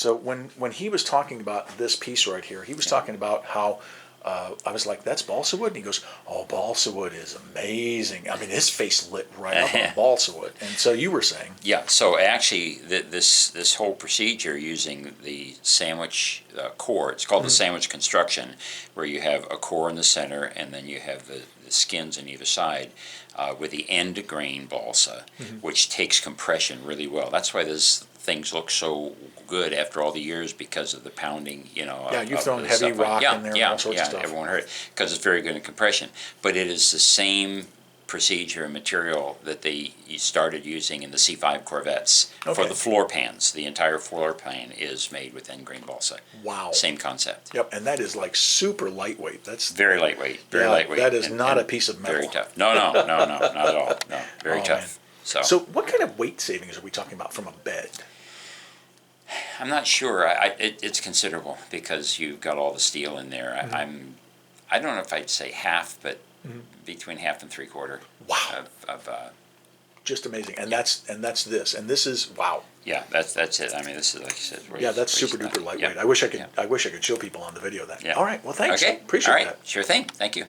So when he was talking about this piece right here, he was talking about how I was like, "That's balsa wood," and he goes, "Oh, balsa wood is amazing." I mean, his face lit right up on balsa wood. And so you were saying, Yeah, so actually, this whole procedure using the sandwich core, it's called the sandwich construction, where you have a core in the center and then you have the skins on either side with the end grain balsa, which takes compression really well. That's why those things look so good after all the years because of the pounding, yeah, you've of thrown the heavy stuff. rock in there and all sorts of Yeah, stuff. everyone heard it because it's very good in compression. But it is the same procedure and material that they started using in the C5 Corvettes for the floor pans. The entire floor pan is made with end grain balsa. Wow. Same concept. Yep, and that is like super lightweight. That's Very lightweight. Very lightweight. That is and not a piece of metal. Very tough. No, not at all. No, very tough. Man. So what kind of weight savings are we talking about from a bed? I'm not sure. It's considerable because you've got all the steel in there. I don't know if I'd say half, but between half and 3/4. Wow. Of just amazing. And that's this. And this is wow. Yeah, that's it. I mean, this is like you said. Yeah, that's super duper lightweight. Yep. I wish I could show people on the video that. Yeah. All right. Well, thanks. Okay. Appreciate all right. that. Sure thing. Thank you.